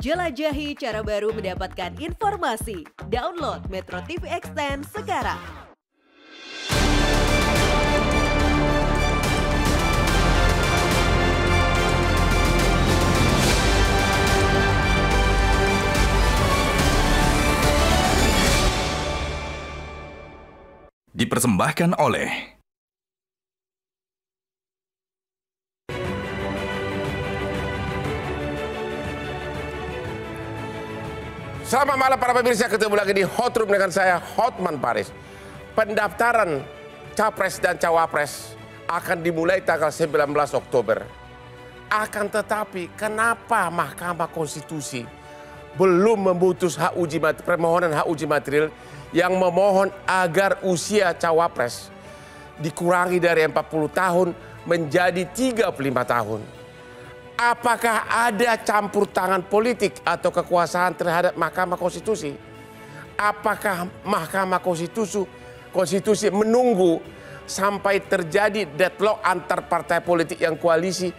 Jelajahi cara baru mendapatkan informasi. Download Metro TV Extend sekarang. Dipersembahkan oleh Selamat malam para pemirsa, ketemu lagi di Hot Room dengan saya Hotman Paris. Pendaftaran Capres dan Cawapres akan dimulai tanggal 19 Oktober. Akan tetapi kenapa Mahkamah Konstitusi belum memutus permohonan hak uji material yang memohon agar usia Cawapres dikurangi dari 40 tahun menjadi 35 tahun? Apakah ada campur tangan politik atau kekuasaan terhadap Mahkamah Konstitusi? Apakah Mahkamah Konstitusi menunggu sampai terjadi deadlock antar partai politik yang koalisi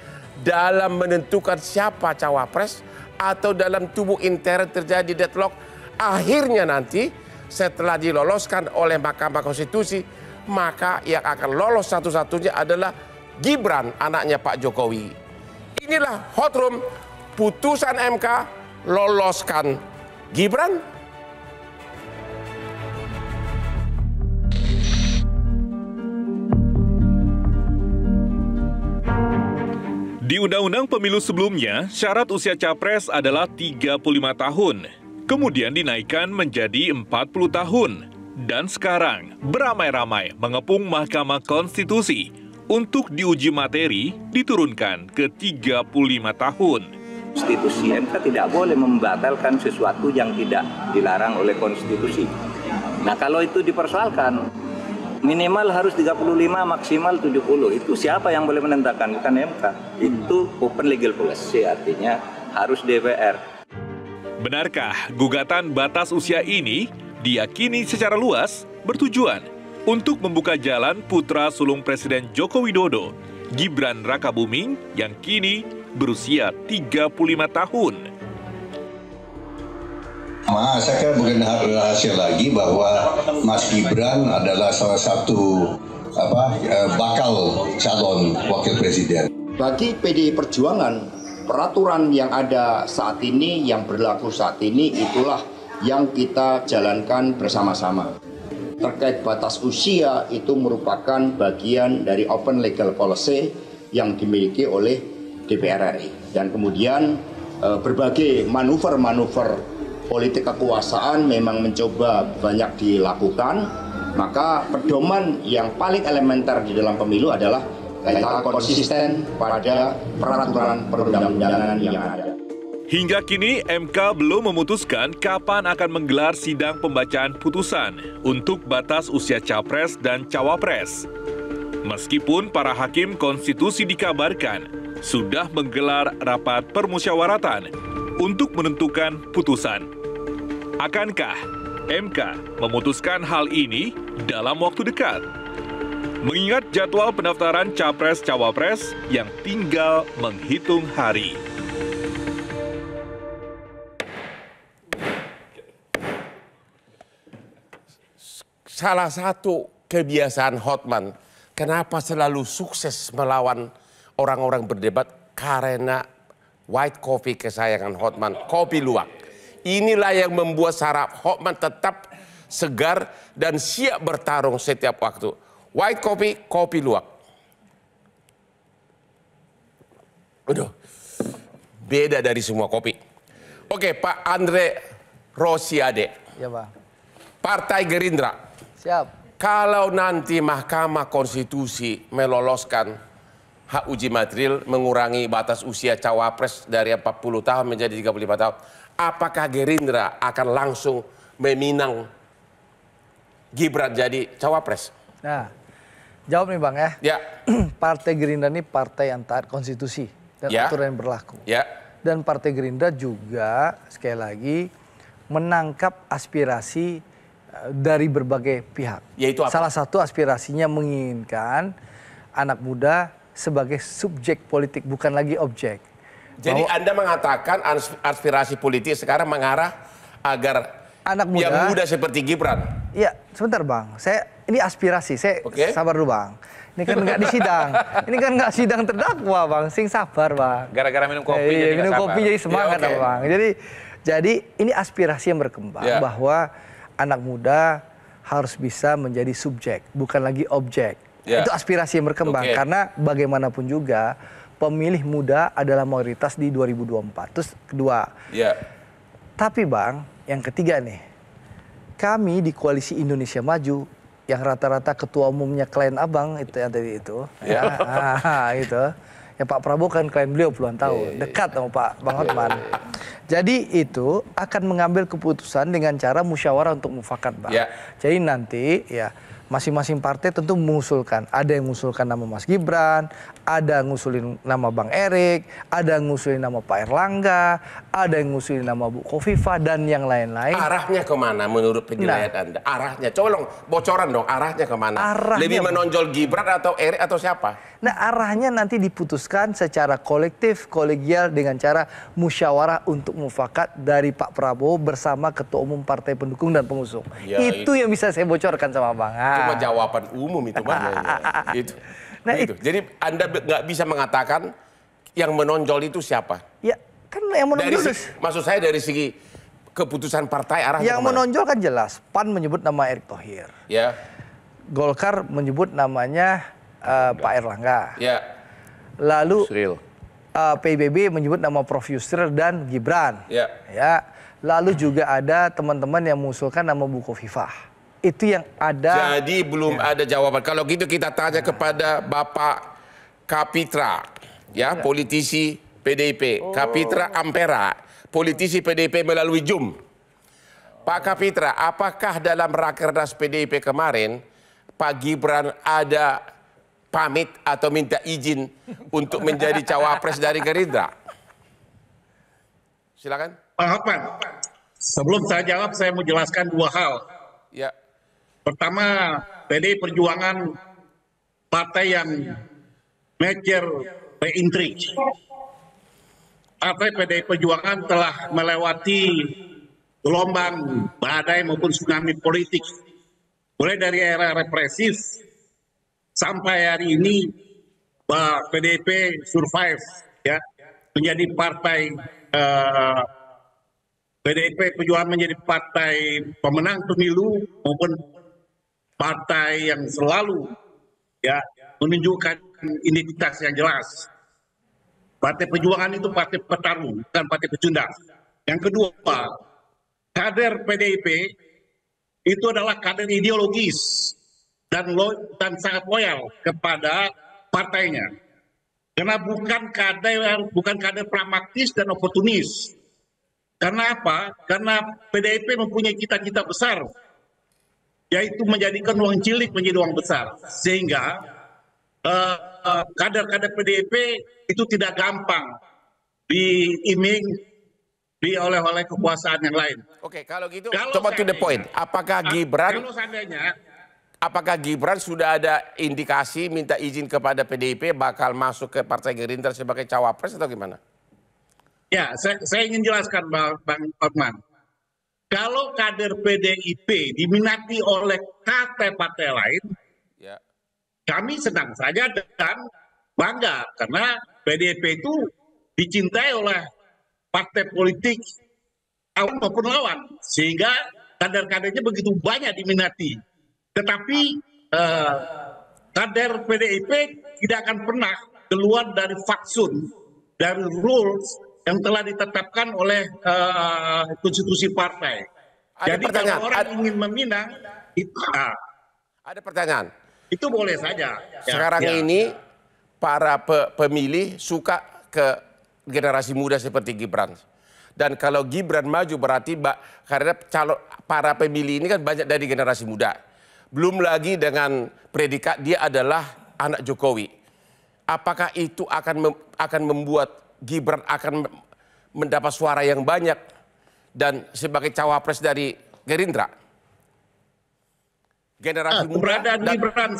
dalam menentukan siapa cawapres, atau dalam tubuh intern terjadi deadlock? Akhirnya nanti setelah diloloskan oleh Mahkamah Konstitusi, maka yang akan lolos satu-satunya adalah Gibran, anaknya Pak Jokowi. Inilah Hot Room, putusan MK loloskan Gibran. Di Undang-Undang Pemilu sebelumnya, syarat usia capres adalah 35 tahun. Kemudian dinaikkan menjadi 40 tahun. Dan sekarang beramai-ramai mengepung Mahkamah Konstitusi untuk diuji materi diturunkan ke 35 tahun. Konstitusi MK tidak boleh membatalkan sesuatu yang tidak dilarang oleh konstitusi. Nah, kalau itu dipersoalkan, minimal harus 35, maksimal 70. Itu siapa yang boleh menentukan? Bukan MK. Itu open legal policy, artinya harus DPR. Benarkah gugatan batas usia ini diyakini secara luas bertujuan untuk membuka jalan putra sulung Presiden Joko Widodo, Gibran Rakabuming, yang kini berusia 35 tahun? Saya kira bukan rahasia lagi bahwa Mas Gibran adalah salah satu bakal calon wakil presiden. Bagi PDI Perjuangan, peraturan yang ada saat ini, yang berlaku saat ini, itulah yang kita jalankan bersama-sama. Terkait batas usia, itu merupakan bagian dari open legal policy yang dimiliki oleh DPR RI. Dan kemudian berbagai manuver-manuver politik kekuasaan memang mencoba banyak dilakukan. Maka pedoman yang paling elementer di dalam pemilu adalah kita konsisten pada peraturan perundang-undangan yang ada. Hingga kini MK belum memutuskan kapan akan menggelar sidang pembacaan putusan untuk batas usia capres dan cawapres. Meskipun para hakim konstitusi dikabarkan sudah menggelar rapat permusyawaratan untuk menentukan putusan. Akankah MK memutuskan hal ini dalam waktu dekat? Mengingat jadwal pendaftaran capres-cawapres yang tinggal menghitung hari. Salah satu kebiasaan Hotman, kenapa selalu sukses melawan orang-orang berdebat, karena white coffee kesayangan Hotman, kopi luwak. Inilah yang membuat saraf Hotman tetap segar dan siap bertarung setiap waktu. White coffee, kopi luwak. Aduh, beda dari semua kopi. Oke, Pak Andre Rosiade. Ya, Pak. Partai Gerindra. Siap. Kalau nanti Mahkamah Konstitusi meloloskan hak uji material mengurangi batas usia cawapres dari 40 tahun menjadi 35 tahun, apakah Gerindra akan langsung meminang Gibran jadi cawapres? Nah, jawab nih Bang ya. Ya. Partai Gerindra ini partai yang taat konstitusi dan aturan yang berlaku. Ya. Dan Partai Gerindra juga sekali lagi menangkap aspirasi dari berbagai pihak. Yaitu apa? Salah satu aspirasinya menginginkan anak muda sebagai subjek politik, bukan lagi objek. Jadi Anda mengatakan aspirasi politik sekarang mengarah agar anak muda, yang muda seperti Gibran. Iya, sebentar Bang. Ini aspirasi. Sabar dulu Bang. Ini kan nggak di sidang. Ini kan nggak sidang terdakwa Bang. Sing sabar Bang. Gara-gara minum kopi jadi minum kopi jadi semangat Ya, Bang. Jadi ini aspirasi yang berkembang bahwa anak muda harus bisa menjadi subjek, bukan lagi objek. Itu aspirasi yang berkembang karena bagaimanapun juga pemilih muda adalah mayoritas di 2024. Terus kedua. Tapi Bang, yang ketiga nih. Kami di Koalisi Indonesia Maju yang rata-rata ketua umumnya klien Abang itu yang tadi itu. Itu. Ya Pak Prabowo kan klien beliau puluhan tahun, dekat sama Pak Bang Hotman. Jadi itu akan mengambil keputusan dengan cara musyawarah untuk mufakat, Bang. Jadi nanti ya masing-masing partai tentu mengusulkan. Ada yang mengusulkan nama Mas Gibran, ada yang ngusulin nama Bang Erik, ada yang ngusulin nama Pak Erlangga, ada yang ngusulin nama Bu Khofifah dan yang lain-lain. Arahnya kemana menurut penilaian Anda? Arahnya, coba dong bocoran dong, arahnya kemana? Lebih menonjol Gibran atau Erik atau siapa? Nah, arahnya nanti diputuskan secara kolektif, kolegial dengan cara musyawarah untuk mufakat dari Pak Prabowo bersama Ketua Umum Partai Pendukung dan Pengusung. Itu yang bisa saya bocorkan sama Bang. Cuma jawaban umum itu Bang. Itu. Nah, itu. Jadi Anda nggak bisa mengatakan yang menonjol itu siapa? Ya, kan yang menonjol. Maksud saya dari segi keputusan partai arahnya yang kemana? menonjol kan jelas. PAN menyebut nama Erick Thohir. Golkar menyebut namanya Pak Erlangga. Lalu PBB menyebut nama Prof Yusril dan Gibran. Lalu juga ada teman-teman yang mengusulkan nama Bu Khofifah. Itu yang ada. Jadi belum ada jawaban. Kalau gitu kita tanya kepada Bapak Kapitra, politisi PDIP. Kapitra Ampera, politisi PDIP melalui Zoom. Pak Kapitra, apakah dalam rakernas PDIP kemarin Pak Gibran ada pamit atau minta izin untuk menjadi cawapres dari Gerindra? Silakan. Pak Hotman, sebelum saya jawab saya mau jelaskan dua hal. Pertama, PDI Perjuangan partai yang major reintrik. Partai PDI Perjuangan telah melewati gelombang badai maupun tsunami politik. Mulai dari era represif sampai hari ini PDIP survive menjadi partai PDIP Perjuangan menjadi partai pemenang pemilu maupun partai yang selalu menunjukkan identitas yang jelas. Partai Perjuangan itu partai petarung, bukan partai pecundang. Yang kedua, kader PDIP itu adalah kader ideologis dan sangat loyal kepada partainya. Karena bukan kader pragmatis dan oportunis. Karena apa? Karena PDIP mempunyai cita-cita besar, yaitu menjadikan uang cilik menjadi uang besar. Sehingga kader-kader PDIP itu tidak gampang diiming oleh kekuasaan yang lain. Oke, kalau gitu coba to the point. Apakah Gibran sudah ada indikasi minta izin kepada PDIP bakal masuk ke Partai Gerindra sebagai cawapres atau gimana? Ya, saya ingin jelaskan Bang Hotman. Kalau kader PDIP diminati oleh partai lain, kami senang saja dan bangga karena PDIP itu dicintai oleh partai politik lawan maupun lawan, sehingga kader-kadernya begitu banyak diminati. Tetapi kader PDIP tidak akan pernah keluar dari faksun, dari rules yang telah ditetapkan oleh konstitusi partai. Jadi kalau orang ingin meminang, ada pertanyaan. Itu boleh saja. Sekarang ini para pemilih suka ke generasi muda seperti Gibran. Dan kalau Gibran maju berarti karena para pemilih ini kan banyak dari generasi muda. Belum lagi dengan predikat dia adalah anak Jokowi. Apakah itu akan membuat Gibran akan mendapat suara yang banyak dan sebagai cawapres dari Gerindra? Generasi muda keberadaan Gibran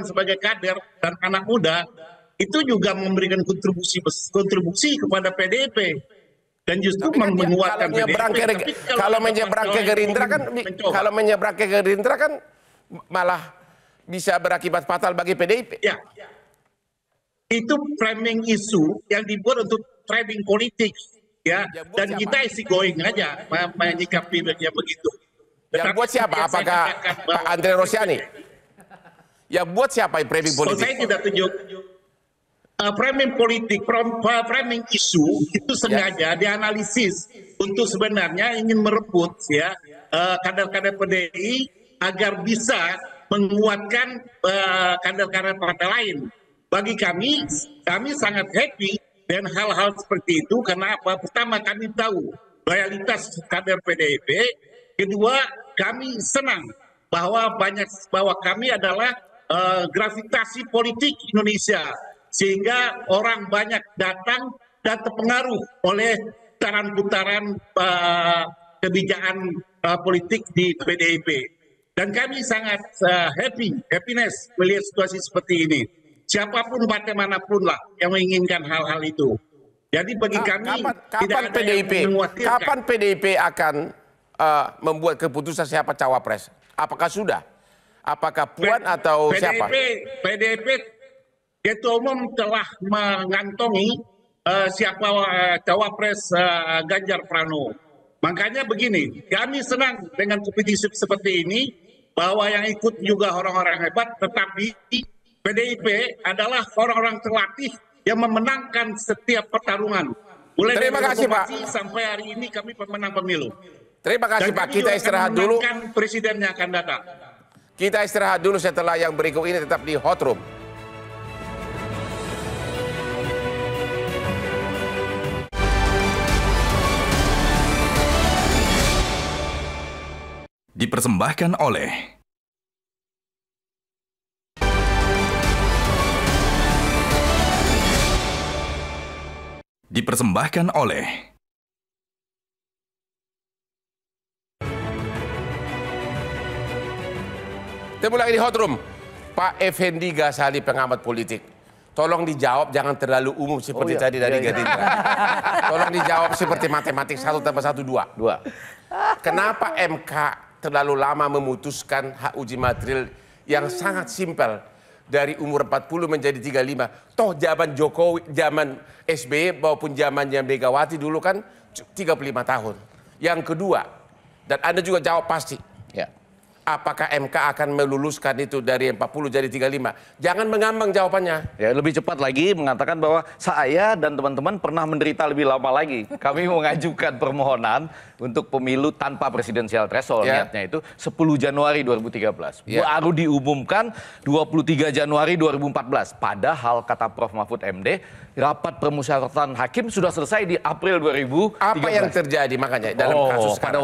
sebagai kader dan anak muda itu juga memberikan kontribusi kepada PDIP dan justru menguatkan PDIP. Kalau menyeberang ke Gerindra kan, kalau menyeberang ke Gerindra kan malah bisa berakibat fatal bagi PDIP. Ya, itu framing isu yang dibuat untuk trading politik, ya. Dan kita easy going aja menyikapi dia begitu. Yang buat siapa? Apakah Pak Andre Rosiani? Yang buat siapa framing politik? Saya tidak tunjuk. Framing politik, framing isu itu sengaja dianalisis untuk sebenarnya ingin merebut ya kader-kader PDI agar bisa menguatkan kader-kader partai lain. Bagi kami sangat happy dengan hal-hal seperti itu karena apa? Pertama, kami tahu loyalitas kader PDIP. Kedua, kami senang bahwa kami adalah gravitasi politik Indonesia, sehingga orang banyak datang dan terpengaruh oleh putaran-putaran kebijakan politik di PDIP. Dan kami sangat happiness melihat situasi seperti ini. Siapapun partai manapun lah yang menginginkan hal-hal itu. Jadi bagi kami tidak ada yang mengkhawatirkan. Kapan PDIP akan membuat keputusan siapa cawapres? Apakah sudah? Apakah Puan atau siapa? PDIP Ketua Umum telah mengantongi siapa cawapres Ganjar Pranowo. Makanya begini, kami senang dengan kompetisi seperti ini, bahwa yang ikut juga orang-orang hebat, tetapi PDIP adalah orang-orang terlatih yang memenangkan setiap pertarungan. Mulai Terima kasih, Pak. Sampai hari ini kami pemenang pemilu. Terima kasih, Pak. Kita istirahat dulu. Presidennya akan datang. Kita istirahat dulu, setelah yang berikut ini tetap di Hot Room. Dipersembahkan oleh Kita mulai di Hot Room. Pak Effendi Ghazali, pengamat politik. Tolong dijawab, jangan terlalu umum seperti tadi dari Gerindra. Tolong dijawab seperti matematik 1 tambah 1, 2. Kenapa MK terlalu lama memutuskan hak uji material yang sangat simpel dari umur 40 menjadi 35? Toh zaman Jokowi, zaman SBY maupun zamannya Megawati dulu kan 35 tahun. Yang kedua, dan Anda juga jawab pasti. Apakah MK akan meluluskan itu dari 40 jadi 35? Jangan mengambang jawabannya. Ya, lebih cepat lagi mengatakan bahwa saya dan teman-teman pernah menderita lebih lama lagi. Kami mengajukan permohonan untuk pemilu tanpa presidensial threshold. Niatnya itu 10 Januari 2013. Baru diumumkan 23 Januari 2014. Padahal kata Prof. Mahfud MD, rapat permusyawaratan hakim sudah selesai di April 2013. Apa yang terjadi makanya dalam kasus sekarang?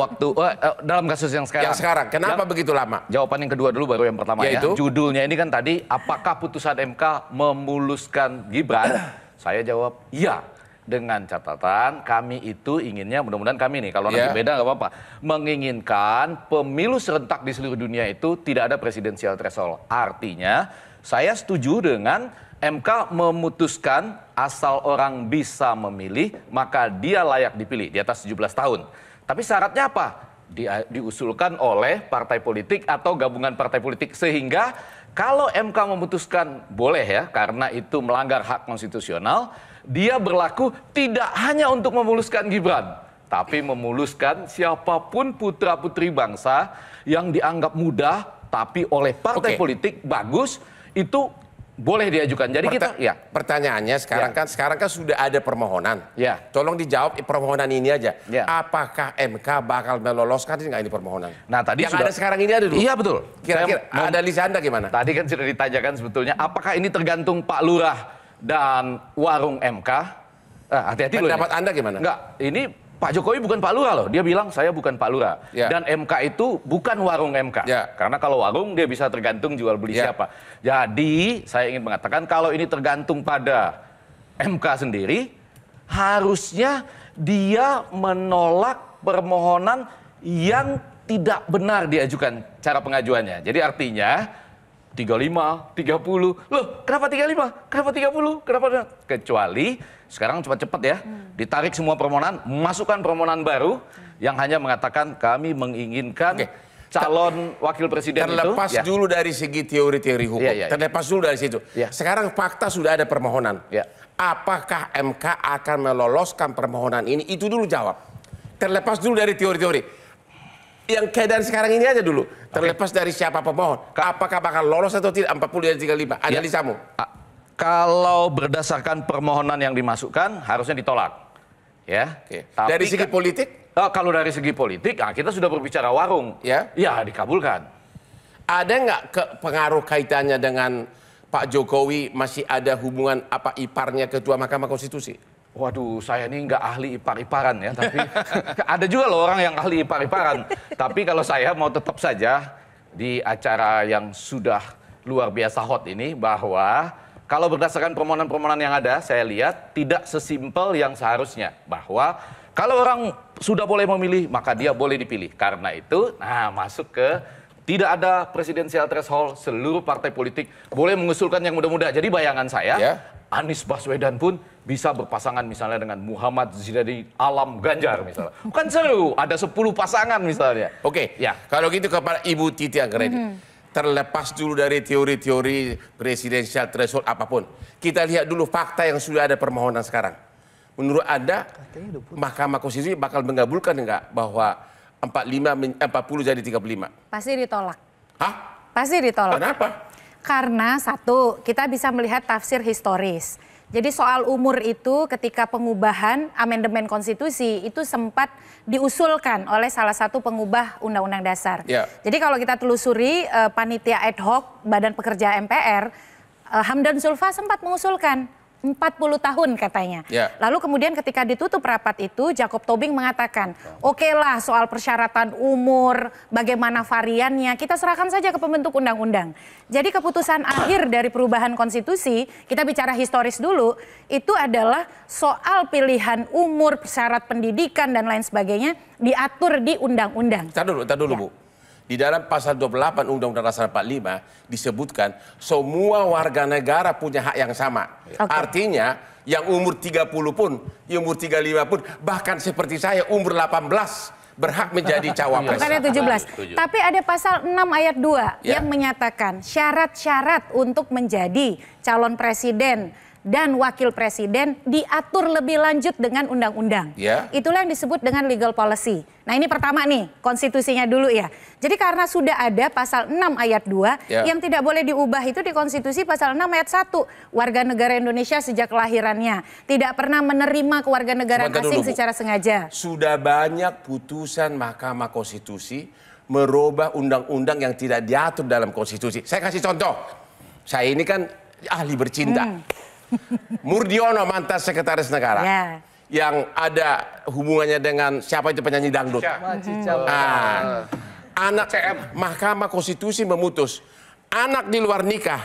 Dalam kasus yang sekarang. Yang sekarang, kenapa begitu lama? Jawaban yang kedua dulu, baru yang pertama ya. Judulnya ini kan tadi, apakah putusan MK memuluskan Gibran? Saya jawab iya. Dengan catatan kami itu inginnya, mudah-mudahan kami nih, kalau nanti beda nggak apa-apa, menginginkan pemilu serentak di seluruh dunia itu tidak ada presidensial threshold. Artinya saya setuju dengan MK memutuskan asal orang bisa memilih, maka dia layak dipilih di atas 17 tahun. Tapi syaratnya apa? Diusulkan oleh partai politik atau gabungan partai politik, sehingga kalau MK memutuskan boleh ya, karena itu melanggar hak konstitusional, dia berlaku tidak hanya untuk memuluskan Gibran, tapi memuluskan siapapun putra-putri bangsa yang dianggap muda, tapi oleh partai politik bagus, itu boleh diajukan. Jadi kita pertanyaannya sekarang kan sudah ada permohonan. Tolong dijawab permohonan ini aja. Apakah MK bakal meloloskan nggak ini permohonan? Nah, tadi yang ada sekarang ini ada dulu. Iya betul. Kira-kira analisa Anda gimana? Tadi kan sudah ditanyakan sebetulnya apakah ini tergantung Pak Lurah dan warung MK. Hati-hati loh. Pendapat Anda gimana? Enggak, ini Pak Jokowi bukan Pak Lurah loh. Dia bilang saya bukan Pak Lurah. Dan MK itu bukan warung MK. Karena kalau warung dia bisa tergantung jual beli siapa. Jadi saya ingin mengatakan kalau ini tergantung pada MK sendiri, harusnya dia menolak permohonan yang tidak benar diajukan cara pengajuannya. Jadi artinya 35, 30. Loh, kenapa 35? Kenapa 30? Kenapa? Kecuali sekarang cepat-cepat ya, ditarik semua permohonan, masukkan permohonan baru yang hanya mengatakan kami menginginkan calon wakil presiden terlepas itu. Dulu dari segi teori-teori hukum, terlepas dulu dari situ. Sekarang fakta sudah ada permohonan. Apakah MK akan meloloskan permohonan ini? Itu dulu jawab. Terlepas dulu dari teori-teori. Yang keadaan sekarang ini aja dulu. Terlepas dari siapa pemohon. Apakah bakal lolos atau tidak 40 dari 35? Analisamu. Kalau berdasarkan permohonan yang dimasukkan harusnya ditolak. Ya. Tapi dari segi politik? Kalau dari segi politik, kita sudah berbicara warung. Ya dikabulkan. Ada nggak pengaruh kaitannya dengan Pak Jokowi masih ada hubungan iparnya Ketua Mahkamah Konstitusi? Waduh, saya ini nggak ahli ipar-iparan ya, tapi ada juga loh orang yang ahli ipar-iparan. Tapi kalau saya mau tetap saja di acara yang sudah luar biasa hot ini, bahwa kalau berdasarkan permohonan-permohonan yang ada, saya lihat tidak sesimpel yang seharusnya. Bahwa kalau orang sudah boleh memilih, maka dia boleh dipilih. Karena itu, masuk ke tidak ada presidensial threshold, seluruh partai politik boleh mengusulkan yang muda-muda. Jadi bayangan saya, Anies Baswedan pun bisa berpasangan misalnya dengan Muhammad Zainuddin Alam Ganjar misalnya. Kan seru, ada 10 pasangan misalnya. Kalau gitu kepada Ibu Titi Anggraini. Terlepas dulu dari teori-teori presidensial threshold apapun. Kita lihat dulu fakta yang sudah ada permohonan sekarang. Menurut Anda, Mahkamah Konstitusi bakal mengabulkan enggak bahwa 40 jadi 35? Pasti ditolak. Hah? Pasti ditolak. Kenapa? Karena satu, kita bisa melihat tafsir historis. Jadi soal umur itu ketika pengubahan amandemen konstitusi itu sempat diusulkan oleh salah satu pengubah Undang-Undang Dasar. Jadi kalau kita telusuri panitia ad hoc Badan Pekerja MPR, Hamdan Zulfa sempat mengusulkan 40 tahun katanya. Lalu kemudian ketika ditutup rapat itu, Jacob Tobing mengatakan, oke lah soal persyaratan umur, bagaimana variannya, kita serahkan saja ke pembentuk undang-undang. Jadi keputusan akhir dari perubahan konstitusi, kita bicara historis dulu, itu adalah soal pilihan umur, syarat pendidikan dan lain sebagainya diatur di undang-undang. Tar dulu Bu. Di dalam pasal 28 Undang-Undang Dasar 45 disebutkan semua warga negara punya hak yang sama. Artinya yang umur 30 pun, yang umur 35 pun, bahkan seperti saya umur 18 berhak menjadi cawapres. Bukannya 17. Tapi ada pasal 6 ayat 2 yang menyatakan syarat-syarat untuk menjadi calon presiden dan wakil presiden diatur lebih lanjut dengan undang-undang. Itulah yang disebut dengan legal policy. Nah ini pertama nih, konstitusinya dulu ya. Jadi karena sudah ada pasal 6 ayat 2 yang tidak boleh diubah itu di konstitusi pasal 6 ayat 1. Warga negara Indonesia sejak kelahirannya tidak pernah menerima kewarganegaraan asing secara sengaja. Sudah banyak putusan Mahkamah Konstitusi merubah undang-undang yang tidak diatur dalam konstitusi. Saya kasih contoh. Saya ini kan ahli bercinta. Murdiono mantan sekretaris negara yang ada hubungannya dengan siapa itu penyanyi dangdut. Anak Mahkamah Konstitusi memutus anak di luar nikah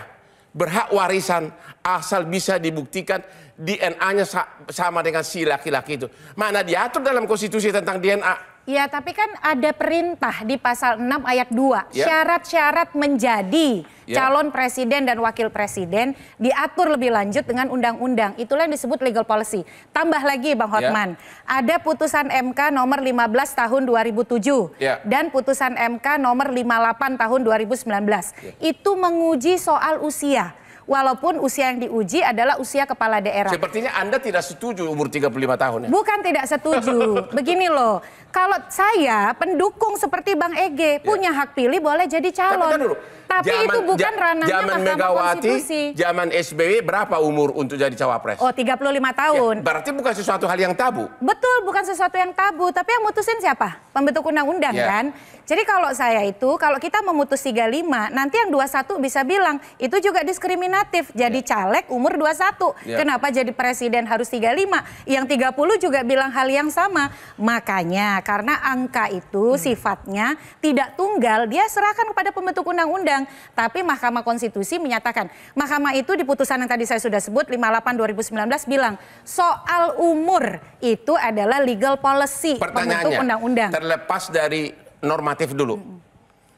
berhak warisan asal bisa dibuktikan DNA-nya sama dengan si laki-laki itu. Mana diatur dalam konstitusi tentang DNA? Ya, tapi kan ada perintah di pasal 6 ayat 2. Syarat-syarat menjadi calon presiden dan wakil presiden diatur lebih lanjut dengan undang-undang. Itulah yang disebut legal policy. Tambah lagi Bang Hotman, ada putusan MK nomor 15 tahun 2007 dan putusan MK nomor 58 tahun 2019. Itu menguji soal usia. Walaupun usia yang diuji adalah usia kepala daerah. Sepertinya Anda tidak setuju umur 35 tahun ya? Bukan tidak setuju. Begini loh, kalau saya pendukung seperti Bang Ege punya hak pilih boleh jadi calon. Tapi itu bukan ranahnya Mahkamah Konstitusi. Zaman SBY berapa umur untuk jadi cawapres? Oh 35 tahun. Berarti bukan sesuatu hal yang tabu. Betul, bukan sesuatu yang tabu. Tapi yang mutusin siapa? Pembentuk undang-undang kan? Jadi kalau saya itu, kalau kita memutus 35, nanti yang 21 bisa bilang, itu juga diskriminatif. Jadi caleg umur 21. Kenapa jadi presiden harus 35? Yang 30 juga bilang hal yang sama. Makanya, karena angka itu sifatnya tidak tunggal, dia serahkan kepada pembentuk undang-undang. Tapi Mahkamah Konstitusi menyatakan, Mahkamah itu di putusan yang tadi saya sudah sebut, 58/2019 bilang, soal umur itu adalah legal policy pembentuk undang-undang. Terlepas dari normatif dulu.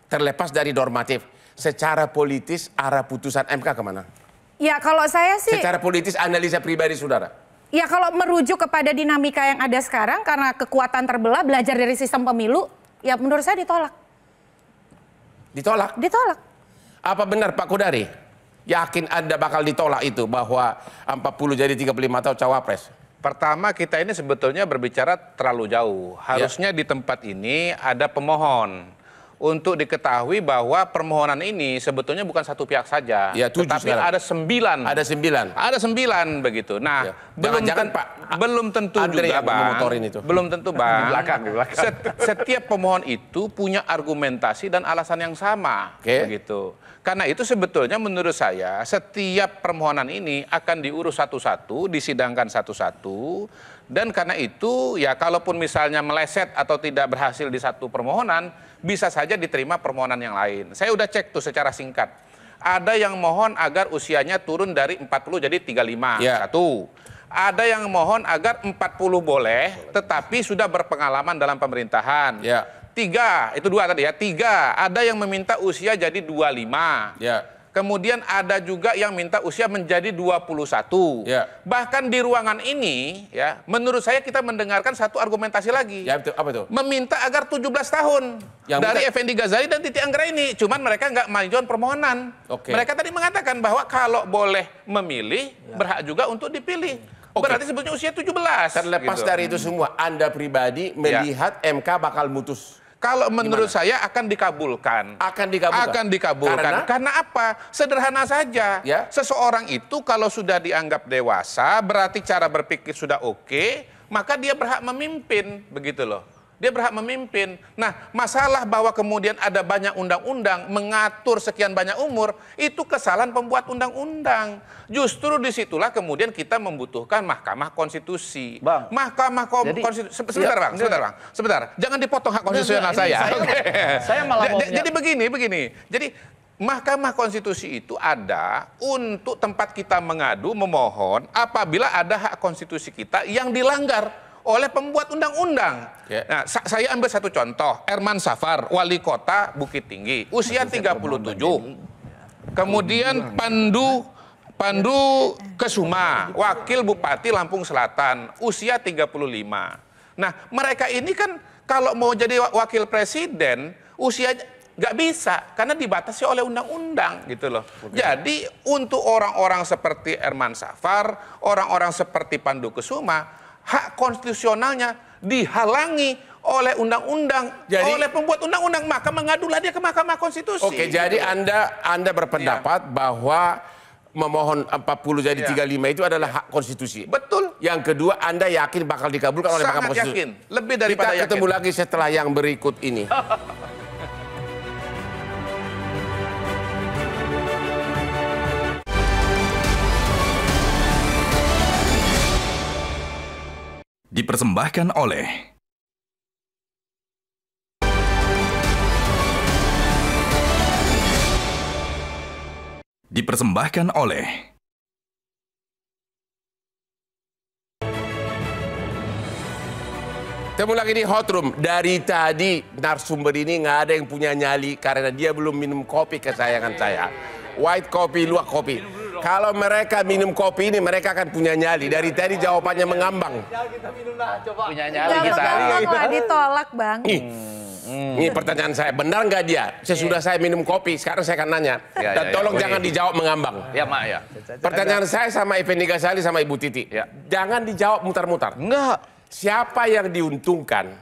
Terlepas dari normatif. secara politis arah putusan MK kemana? Ya kalau saya sih... Secara politis analisa pribadi saudara? Ya kalau merujuk kepada dinamika yang ada sekarang karena kekuatan terbelah, belajar dari sistem pemilu, ya menurut saya ditolak. Ditolak? Ditolak. Apa benar Pak Kodari? Yakin Anda bakal ditolak itu bahwa 40 jadi 35 tahun cawapres? Pertama, kita ini sebetulnya berbicara terlalu jauh. Harusnya di tempat ini ada pemohon. Untuk diketahui bahwa permohonan ini sebetulnya bukan satu pihak saja. Ya, tetapi sekarang. ada 9. Ada 9. Ada 9 begitu. Nah, belum tentu juga, Bang. Belum tentu, Bang. Di belakang. Setiap pemohon itu punya argumentasi dan alasan yang sama. Begitu. Karena itu sebetulnya menurut saya setiap permohonan ini akan diurus satu-satu, disidangkan satu-satu. Dan karena itu ya kalaupun misalnya meleset atau tidak berhasil di satu permohonan, bisa saja diterima permohonan yang lain. Saya udah cek tuh secara singkat. Ada yang mohon agar usianya turun dari 40 jadi 35. Satu. Ada yang mohon agar 40 boleh, tetapi sudah berpengalaman dalam pemerintahan. 3, itu 2 tadi ya. 3, ada yang meminta usia jadi 25. Kemudian ada juga yang minta usia menjadi 21. Bahkan di ruangan ini, ya, menurut saya kita mendengarkan satu argumentasi lagi. Betul. Apa itu? Meminta agar 17 tahun dari Effendi Ghazali dan Titi Anggraini. Cuman mereka nggak majukan permohonan. Mereka tadi mengatakan bahwa kalau boleh memilih, berhak juga untuk dipilih. Berarti sebetulnya usia 17. Terlepas dari itu semua, Anda pribadi melihat MK bakal mutus. Kalau menurut saya akan dikabulkan. Akan dikabulkan. Akan dikabulkan. Karena apa? Sederhana saja. Seseorang itu kalau sudah dianggap dewasa, berarti cara berpikir sudah oke, maka dia berhak memimpin, begitu loh. Dia berhak memimpin. Nah, masalah bahwa kemudian ada banyak undang-undang mengatur sekian banyak umur, itu kesalahan pembuat undang-undang. Justru disitulah kemudian kita membutuhkan Mahkamah Konstitusi. Mahkamah Konstitusi. Sebentar. Jangan dipotong hak konstitusional saya. Saya malah mau jadi begini. Jadi Mahkamah Konstitusi itu ada untuk tempat kita mengadu, memohon apabila ada hak konstitusi kita yang dilanggar oleh pembuat undang-undang. Nah, saya ambil satu contoh. Herman Safar, wali kota Bukit Tinggi, usia 37. Kemudian Pandu Kesuma, wakil bupati Lampung Selatan, usia 35. Nah, mereka ini kan kalau mau jadi wakil presiden, usianya nggak bisa karena dibatasi oleh undang-undang gitu loh. Jadi untuk orang-orang seperti Herman Safar, orang-orang seperti Pandu Kesuma, hak konstitusionalnya dihalangi oleh undang-undang, oleh pembuat undang-undang, maka mengadulah dia ke Mahkamah Konstitusi. Oke, jadi Anda berpendapat bahwa memohon 40 jadi 35 itu adalah hak konstitusi. Betul. Yang kedua, Anda yakin bakal dikabulkan oleh Mahkamah Konstitusi? Sangat yakin, lebih daripada yakin. Kita ketemu lagi setelah yang berikut ini. Dipersembahkan oleh Ketemu lagi di Hot Room. Dari tadi narasumber ini nggak ada yang punya nyali karena dia belum minum kopi kesayangan saya. White kopi, luwak kopi. Kalau mereka minum kopi ini mereka akan punya nyali. Dari tadi jawabannya mengambang. Kita minumlah, coba. Punya nyali kita. Jangan ditolak, Bang. Ini pertanyaan saya, benar nggak dia? Sesudah saya minum kopi, sekarang saya akan nanya. Dan tolong jangan dijawab mengambang. Ya, Mak, ya. Pertanyaan saya sama Effendi Ghazali sama Ibu Titi. Jangan dijawab mutar-mutar. Enggak. Siapa yang diuntungkan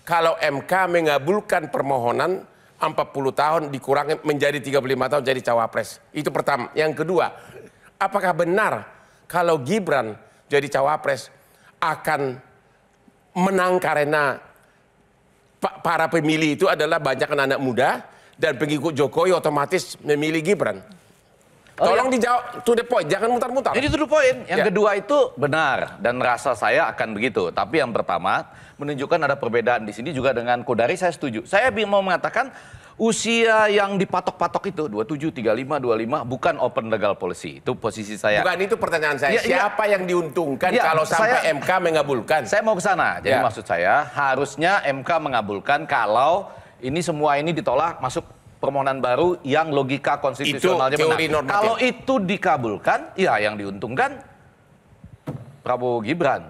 kalau MK mengabulkan permohonan 40 tahun dikurangi menjadi 35 tahun jadi cawapres? Itu pertama. Yang kedua, apakah benar kalau Gibran jadi cawapres akan menang karena para pemilih itu adalah banyak anak muda dan pengikut Jokowi otomatis memilih Gibran? Tolong dijawab to the point, jangan mutar-mutar. Jadi to the point. Yang kedua itu benar dan rasa saya akan begitu. Tapi yang pertama menunjukkan ada perbedaan di sini juga dengan Kodari, saya setuju. Saya mau mengatakan usia yang dipatok-patok itu 27, 35, 25 bukan open legal policy. Itu posisi saya. Bukan itu pertanyaan saya. Siapa yang diuntungkan kalau sampai MK mengabulkan? Saya mau ke sana. Jadi maksud saya harusnya MK mengabulkan kalau ini semua ini ditolak masuk permohonan baru yang logika konstitusionalnya benar. Kalau itu dikabulkan, ya yang diuntungkan Prabowo Gibran.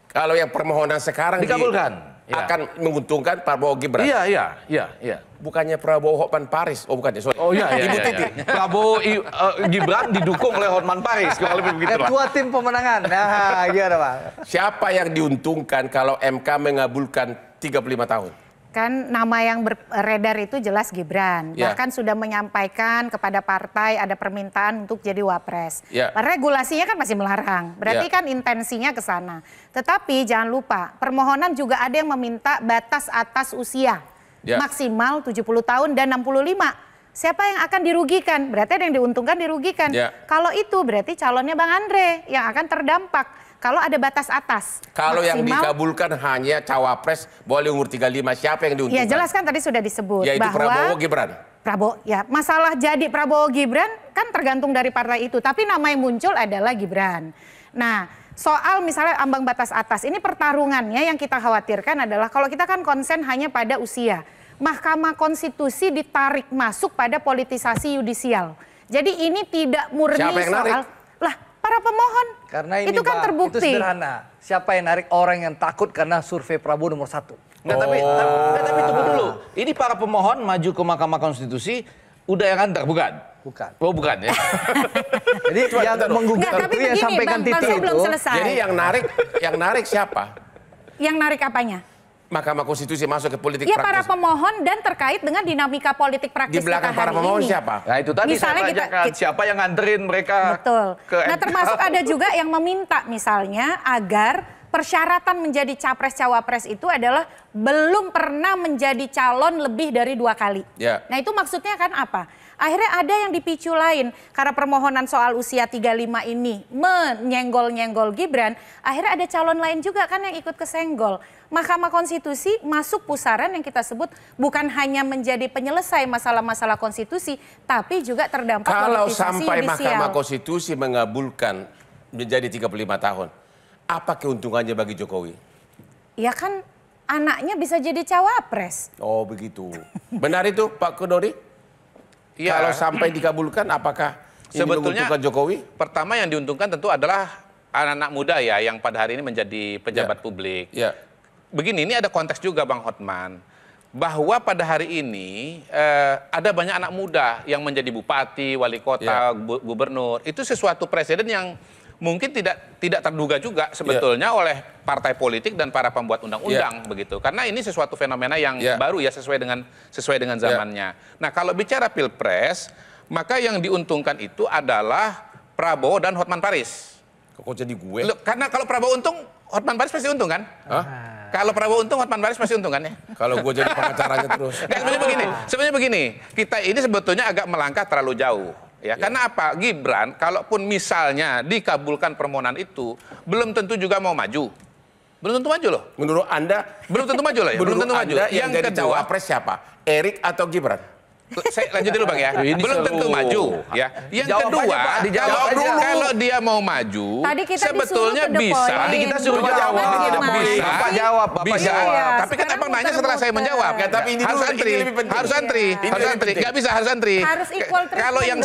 Kalau yang permohonan sekarang dikabulkan, akan menguntungkan Prabowo Gibran. Iya. Bukannya Prabowo Hotman Paris? Oh bukan, sorry. Oh iya. Prabowo Gibran didukung oleh Hotman Paris. Kalau lebih begitu. Ketua tim pemenangan. Nah, gimana Pak? Siapa yang diuntungkan kalau MK mengabulkan 35 tahun? Kan nama yang beredar itu jelas Gibran. Bahkan sudah menyampaikan kepada partai ada permintaan untuk jadi wapres. Regulasinya kan masih melarang. Berarti kan intensinya ke sana. Tetapi jangan lupa, permohonan juga ada yang meminta batas atas usia. Maksimal 70 tahun dan 65. Siapa yang akan dirugikan? Berarti ada yang diuntungkan, dirugikan. Kalau itu berarti calonnya Bang Andre yang akan terdampak. Kalau ada batas atas. Kalau yang dikabulkan hanya cawapres boleh umur 35, siapa yang diuntungkan? Ya jelas kan tadi sudah disebut. Yaitu bahwa Prabowo Gibran. Prabowo, ya masalah jadi Prabowo Gibran kan tergantung dari partai itu. Tapi nama yang muncul adalah Gibran. Nah soal misalnya ambang batas atas, ini pertarungannya yang kita khawatirkan adalah kalau kita kan konsen hanya pada usia. Mahkamah Konstitusi ditarik masuk pada politisasi yudisial. Jadi ini tidak murni soal... Para pemohon. Karena ini itu kan terbukti. Itu sederhana. Siapa yang narik? Orang yang takut karena survei Prabowo nomor 1. Tapi tunggu dulu. Ini para pemohon maju ke Mahkamah Konstitusi udah yang antar, bukan? Bukan. Oh bukan ya. Jadi yang menggugat itu yang sampaikan Titi itu. Belum selesai. Jadi yang narik siapa? Yang narik apanya? Mahkamah Konstitusi masuk ke politik praktis. Ya para pemohon dan terkait dengan dinamika politik praktis di belakang para pemohon siapa? Nah itu tadi misalnya saya tanyakan siapa yang nganterin mereka. Betul. Nah termasuk ada juga yang meminta misalnya agar persyaratan menjadi capres-cawapres itu adalah belum pernah menjadi calon lebih dari 2 kali. Nah itu maksudnya kan apa? Akhirnya ada yang dipicu lain karena permohonan soal usia 35 ini menyenggol-nyenggol Gibran, akhirnya ada calon lain juga kan yang ikut kesenggol. Mahkamah Konstitusi masuk pusaran yang kita sebut bukan hanya menjadi penyelesai masalah-masalah konstitusi, tapi juga terdampak kalau politisasi sampai yudisial. Mahkamah Konstitusi mengabulkan menjadi 35 tahun, apa keuntungannya bagi Jokowi? Ya kan anaknya bisa jadi cawapres. Oh begitu. Benar itu Pak Kodori? Ya. Kalau sampai dikabulkan, apakah ini menguntungkan Jokowi? Pertama yang diuntungkan tentu adalah anak-anak muda ya yang pada hari ini menjadi pejabat publik. Begini, ini ada konteks juga Bang Hotman. Bahwa pada hari ini ada banyak anak muda yang menjadi bupati, wali kota, gubernur. Itu sesuatu presiden yang mungkin tidak terduga juga sebetulnya oleh partai politik dan para pembuat undang-undang begitu. Karena ini sesuatu fenomena yang baru ya sesuai dengan zamannya. Nah, kalau bicara Pilpres, maka yang diuntungkan itu adalah Prabowo dan Hotman Paris. Kok jadi gue? Karena kalau Prabowo untung, Hotman Paris pasti untung kan? Kalau Prabowo untung, Hotman Paris pasti untung kan ya? Kalau gue jadi pengacaranya terus. Sebenarnya begini, kita ini sebetulnya agak melangkah terlalu jauh. Ya, karena apa? Gibran, kalaupun misalnya dikabulkan permohonan itu, belum tentu juga mau maju. Belum tentu maju loh. Menurut Anda? Belum tentu maju loh ya? Belum tentu maju. Yang jadi cawapres siapa? Erik atau Gibran? Saya lanjut dulu Bang ya. Belum tentu maju ya. Yang kedua, kalau dia mau maju, sebetulnya bisa. Tadi kita suruh jawab. Bapak jawab. Tapi kan Abang nanya setelah saya menjawab. Tapi ini harus antri. Harus antri. Nggak bisa harus antri. Kalau yang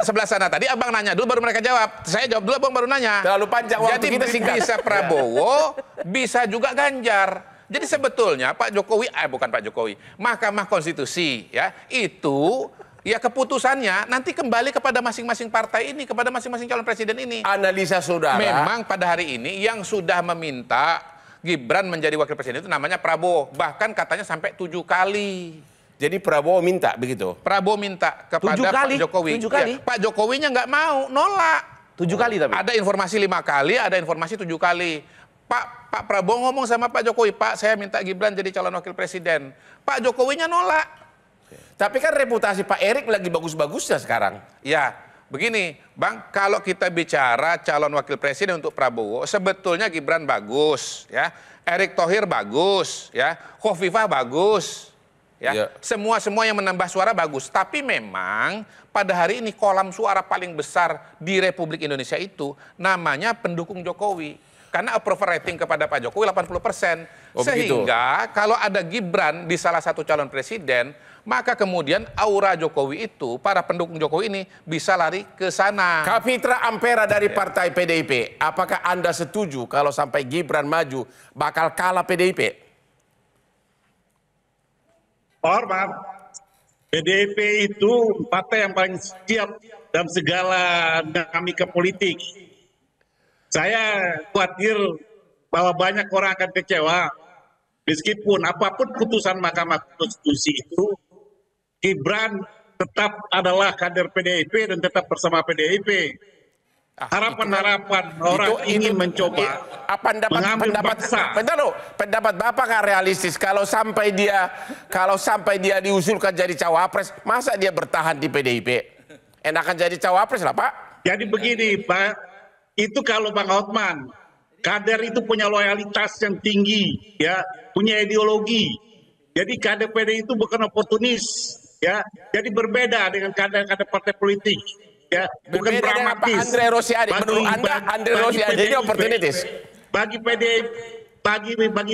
sebelah sana tadi Abang nanya dulu baru mereka jawab. Saya jawab dulu Abang baru nanya. Terlalu panjang waktu kita singkat. Bisa Prabowo, bisa juga Ganjar. Jadi sebetulnya Pak Jokowi, bukan Pak Jokowi, Mahkamah Konstitusi ya itu ya keputusannya nanti kembali kepada masing-masing partai ini, kepada masing-masing calon presiden ini. Analisa saudara. Memang pada hari ini yang sudah meminta Gibran menjadi wakil presiden itu namanya Prabowo, bahkan katanya sampai 7 kali. Jadi Prabowo minta begitu? Prabowo minta kepada Pak Jokowi. 7 kali? Ya, Pak Jokowinya nggak mau, nolak. 7 kali tapi? Ada informasi 5 kali, ada informasi 7 kali. Pak Prabowo ngomong sama Pak Jokowi, Pak saya minta Gibran jadi calon wakil presiden. Pak Jokowinya nolak. Tapi kan reputasi Pak Erik lagi bagus-bagusnya sekarang. Ya, begini Bang, kalau kita bicara calon wakil presiden untuk Prabowo, sebetulnya Gibran bagus, ya. Erick Thohir bagus, ya. Khofifah bagus, ya. Semua yang menambah suara bagus. Tapi memang pada hari ini kolam suara paling besar di Republik Indonesia itu namanya pendukung Jokowi. Karena approval rating kepada Pak Jokowi 80%. Sehingga begitu. kalau ada Gibran di salah satu calon presiden, maka kemudian aura Jokowi itu, para pendukung Jokowi ini bisa lari ke sana. Kapitra Ampera dari Partai PDIP, apakah Anda setuju kalau sampai Gibran maju bakal kalah PDIP? Hormat, PDIP itu partai yang paling siap dalam segala dinamika politik. Saya khawatir bahwa banyak orang akan kecewa meskipun apapun putusan Mahkamah Konstitusi itu, Gibran tetap adalah kader PDIP dan tetap bersama PDIP. Harapan-harapan orang ingin mencoba mengambil paksa. Pendapat Bapak kan realistis kalau sampai dia diusulkan jadi cawapres, masa dia bertahan di PDIP? Enakan jadi cawapres lah, Pak. Jadi begini, Pak, itu kalau Bang Hotman, kader itu punya loyalitas yang tinggi, ya, punya ideologi. Jadi kader PDI itu bukan oportunis, ya. Jadi berbeda dengan kader-kader partai politik, ya. Bukan pragmatis. Andre Rosiade, menurut Anda Andre Rosiade ini oportunis? Bagi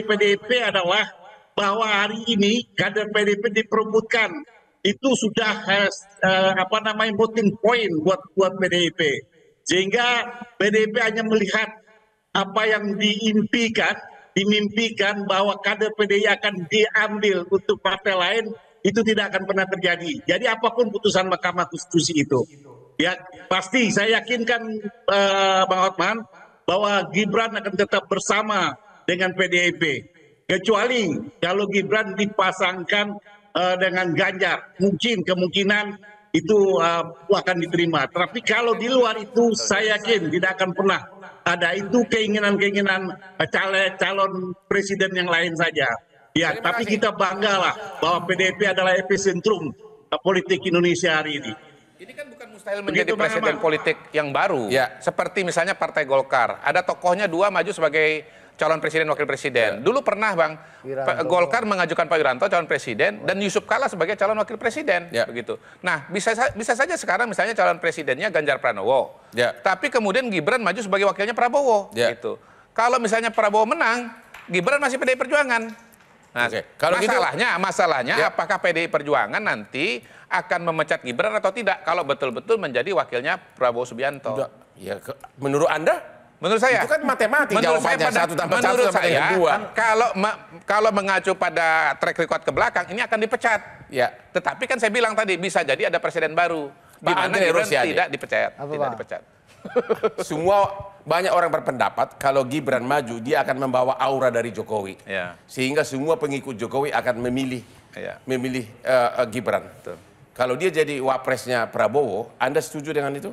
PDIP adalah bahwa hari ini kader PDIP diperebutkan. Itu sudah voting point buat PDIP. Sehingga PDIP hanya melihat apa yang dimimpikan bahwa kader PDI akan diambil untuk partai lain, itu tidak akan pernah terjadi. Jadi apapun putusan Mahkamah Konstitusi itu, ya pasti saya yakinkan Bang Hotman bahwa Gibran akan tetap bersama dengan PDIP. Kecuali kalau Gibran dipasangkan dengan Ganjar, kemungkinan itu akan diterima. Tapi kalau di luar itu saya yakin tidak akan pernah ada itu keinginan calon presiden yang lain saja. Ya, tapi kita banggalah bahwa PDIP adalah epicentrum politik Indonesia hari ini. Ini kan bukan mustahil menjadi presiden politik yang baru. Ya. Seperti misalnya Partai Golkar, ada tokohnya dua maju sebagai calon presiden wakil presiden. Dulu pernah Bang Golkar mengajukan Pak Wiranto calon presiden dan Yusuf Kala sebagai calon wakil presiden, begitu. Nah, bisa saja sekarang misalnya calon presidennya Ganjar Pranowo. Tapi kemudian Gibran maju sebagai wakilnya Prabowo, gitu. Kalau misalnya Prabowo menang, Gibran masih PDI Perjuangan. Nah, kalau masalahnya apakah PDI Perjuangan nanti akan memecat Gibran atau tidak kalau betul-betul menjadi wakilnya Prabowo Subianto? Ya, menurut Anda? Menurut saya, itu kan matematik jawabannya satu tambah satu sama dengan dua. Kalau mengacu pada track record ke belakang, ini akan dipecat. Ya. Tetapi kan saya bilang tadi bisa jadi ada presiden baru di mana Gibran tidak dipecat. Semua banyak orang berpendapat kalau Gibran maju dia akan membawa aura dari Jokowi, sehingga semua pengikut Jokowi akan memilih Gibran. Kalau dia jadi wapresnya Prabowo, Anda setuju dengan itu?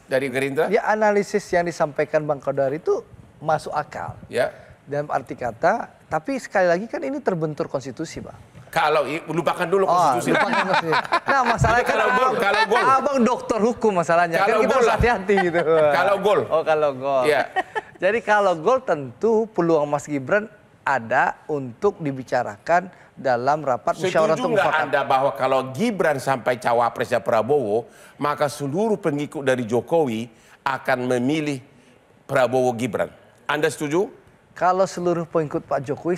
Dari Gerindra? Ya, analisis yang disampaikan Bang Kodar itu masuk akal. Ya. Dalam arti kata, tapi sekali lagi kan ini terbentur konstitusi, Bang. Kalau lupakan dulu konstitusi. Nah, masalahnya kalau gol. Abang dokter hukum masalahnya. Kalau kan kita harus hati-hati gitu. Kalau gol. Oh, kalau gol. Ya. Jadi kalau gol tentu peluang Mas Gibran ada untuk dibicarakan dalam rapat musyawarah mufakat. Setuju nggak Anda bahwa kalau Gibran sampai cawapresnya Prabowo, maka seluruh pengikut dari Jokowi akan memilih Prabowo Gibran? Anda setuju? Kalau seluruh pengikut Pak Jokowi,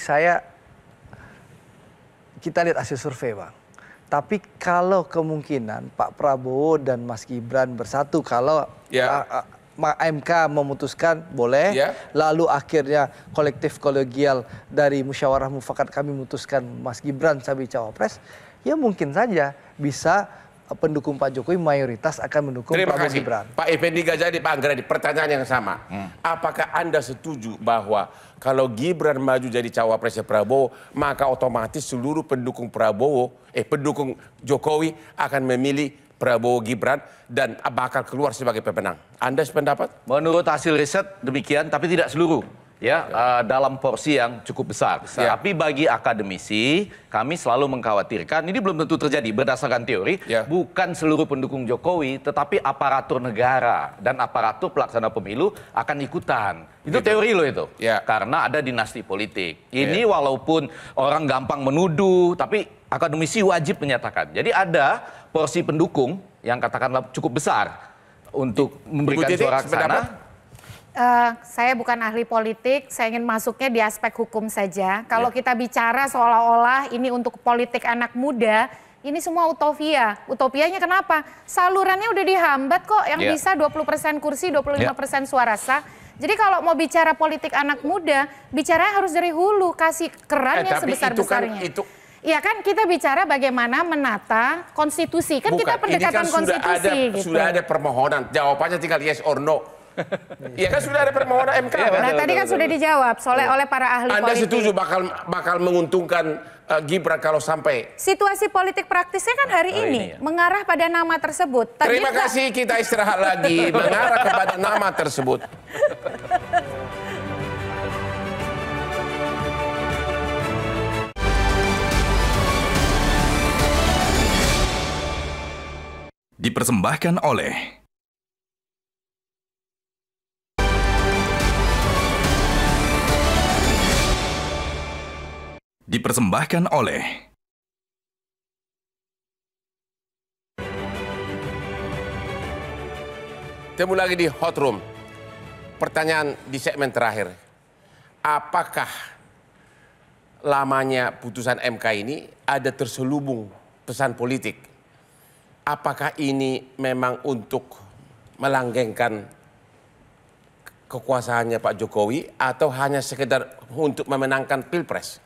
kita lihat hasil survei, Bang. Tapi kalau kemungkinan Pak Prabowo dan Mas Gibran bersatu, kalau MK memutuskan boleh, lalu akhirnya kolektif kolegial dari musyawarah mufakat kami memutuskan Mas Gibran sebagai cawapres, ya mungkin saja bisa pendukung Pak Jokowi mayoritas akan mendukung Prabowo Gibran. Pak Effendi Ghazali, Pak Anggreni, pertanyaan yang sama. Apakah Anda setuju bahwa kalau Gibran maju jadi cawapresnya Prabowo, maka otomatis seluruh pendukung pendukung Jokowi akan memilih Prabowo Gibran dan bakal keluar sebagai pemenang? Anda sependapat? Menurut hasil riset demikian, tapi tidak seluruh. Dalam porsi yang cukup besar. Tapi bagi akademisi, kami selalu mengkhawatirkan, ini belum tentu terjadi berdasarkan teori, bukan seluruh pendukung Jokowi, tetapi aparatur negara dan aparatur pelaksana pemilu akan ikutan. Itu teori loh itu. Karena ada dinasti politik. Ini walaupun orang gampang menuduh, tapi akademisi wajib menyatakan. Jadi ada porsi pendukung yang katakanlah cukup besar untuk memberikan suara ke sana. Saya bukan ahli politik, saya ingin masuknya di aspek hukum saja. Kalau kita bicara seolah-olah ini untuk politik anak muda, ini semua utopia. Utopianya kenapa? Salurannya udah dihambat kok, yang bisa 20% kursi, 25% suara sah. Jadi kalau mau bicara politik anak muda, bicaranya harus dari hulu, kasih keran yang sebesar-besarnya. Iya kan, kita bicara bagaimana menata konstitusi. Kan kita pendekatan konstitusi. Sudah ada permohonan, jawabannya tinggal yes or no. Iya kan sudah ada permohonan MK. Nah tadi kan sudah dijawab oleh para ahli politik. Anda setuju bakal menguntungkan Gibran kalau sampai? Situasi politik praktisnya kan hari ini mengarah pada nama tersebut. Terima kasih, kita istirahat lagi. Mengarah kepada nama tersebut. Dipersembahkan oleh Temu lagi di Hot Room. Pertanyaan di segmen terakhir. Apakah lamanya putusan MK ini ada terselubung pesan politik? Apakah ini memang untuk melanggengkan kekuasaannya Pak Jokowi atau hanya sekedar untuk memenangkan Pilpres?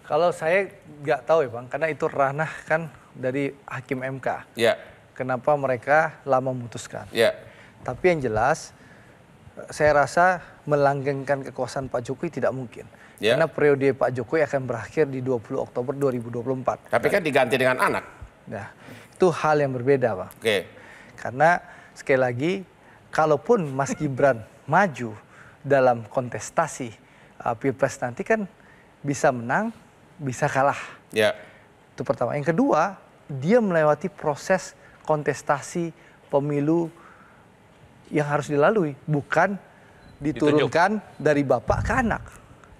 Kalau saya nggak tahu ya Bang, karena itu ranah kan dari Hakim MK. Ya. Kenapa mereka lama memutuskan. Ya. Tapi yang jelas, saya rasa melanggengkan kekuasaan Pak Jokowi tidak mungkin. Ya. Karena periode Pak Jokowi akan berakhir di 20 Oktober 2024. Tapi kan diganti dengan anak. Nah, itu hal yang berbeda Bang. Oke. Karena sekali lagi, kalaupun Mas Gibran maju dalam kontestasi Pilpres nanti kan bisa menang, bisa kalah. Ya. Itu pertama. Yang kedua, dia melewati proses kontestasi pemilu yang harus dilalui, bukan diturunkan dari bapak ke anak.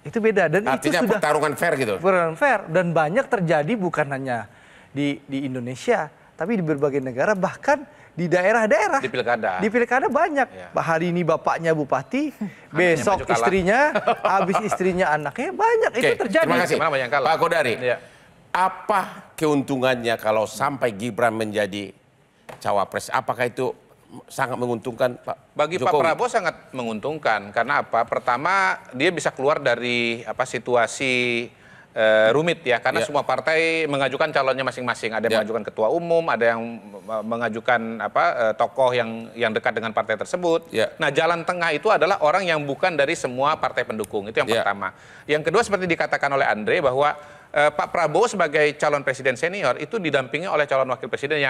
Itu beda. Dan artinya itu sudah pertarungan fair gitu. Pertarungan fair dan banyak terjadi bukan hanya di Indonesia, tapi di berbagai negara, bahkan di daerah-daerah. Di pilkada. Di pilkada banyak. Ya. Hari ini bapaknya bupati, besok istrinya, habis istrinya anaknya, banyak. Itu terjadi. Terima kasih. Pak Kodari, apa keuntungannya kalau sampai Gibran menjadi cawapres? Apakah itu sangat menguntungkan Pak Bagi Jokowi? Pak Prabowo sangat menguntungkan. Karena apa? Pertama, dia bisa keluar dari situasi rumit ya, karena semua partai mengajukan calonnya masing-masing. Ada yang mengajukan ketua umum, ada yang mengajukan tokoh yang dekat dengan partai tersebut. Nah, jalan tengah itu adalah orang yang bukan dari semua partai pendukung. Itu yang pertama. Yang kedua, seperti dikatakan oleh Andre, bahwa Pak Prabowo sebagai calon presiden senior itu didampingi oleh calon wakil presiden